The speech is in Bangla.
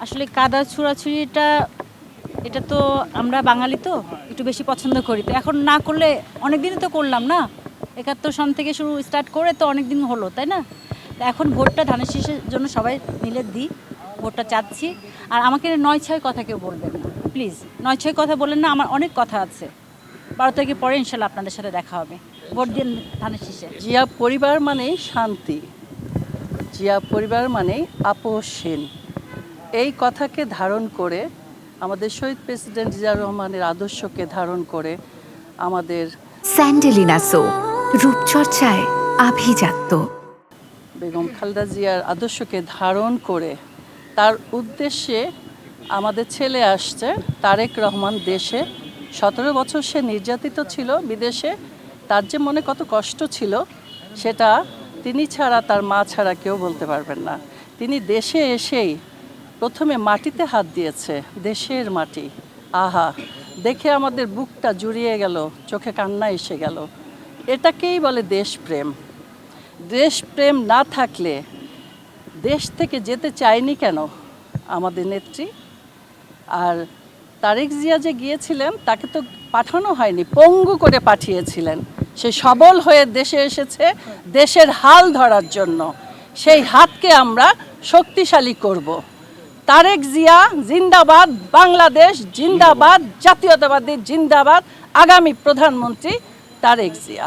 আসলে কাদা ছোড়াছুড়িটা এটা তো আমরা বাঙালি তো একটু বেশি পছন্দ করি, তো এখন না করলে অনেক দিনই তো করলাম না, 71 সন থেকে শুরু স্টার্ট করে তো অনেক দিন হলো, তাই না? তো এখন ভোটটা ধানের শীষের জন্য সবাই মিলে দিই, ভোটটা চাচ্ছি। আর আমাকে ৯-৬ কথা কেউ বলবেন না প্লিজ, ৯-৬ কথা বললেন না, আমার অনেক কথা আছে। 12 তারিখে পরে ইনশাল্লাহ আপনাদের সাথে দেখা হবে, ভোট দিন ধানের শীষে। জিয়া পরিবার মানেই শান্তি, জিয়া পরিবার মানেই আপোষহীন। এই কথাকে ধারণ করে, আমাদের শহীদ প্রেসিডেন্ট জিয়াউর রহমানের আদর্শকে ধারণ করে আমাদের স্যান্ডেলিনা সো, রূপচর্চায় আভিজাত্য। বেগম খালেদা জিয়ার আদর্শকে ধারণ করে তার উদ্দেশ্যে আমাদের ছেলে আসছে তারেক রহমান দেশে। 17 বছর সে নির্যাতিত ছিল বিদেশে, তার যে মনে কত কষ্ট ছিল সেটা তিনি ছাড়া, তার মা ছাড়া কেউ বলতে পারবেন না। তিনি দেশে এসেই প্রথমে মাটিতে হাত দিয়েছে, দেশের মাটি। আহা, দেখে আমাদের বুকটা জুড়িয়ে গেল, চোখে কান্না এসে গেল। এটাকেই বলে দেশপ্রেম। দেশপ্রেম না থাকলে দেশ থেকে যেতে চায়নি কেন আমাদের নেত্রী? আর তারেক জিয়া যে গিয়েছিলেন তাকে তো পাঠানো হয়নি, পঙ্গু করে পাঠিয়েছিলেন। সে সবল হয়ে দেশে এসেছে দেশের হাল ধরার জন্য। সেই হাতকে আমরা শক্তিশালী করব। তারেক জিয়া জিন্দাবাদ, বাংলাদেশ জিন্দাবাদ, জাতীয়তাবাদী জিন্দাবাদ, আগামী প্রধানমন্ত্রী তারেক জিয়া।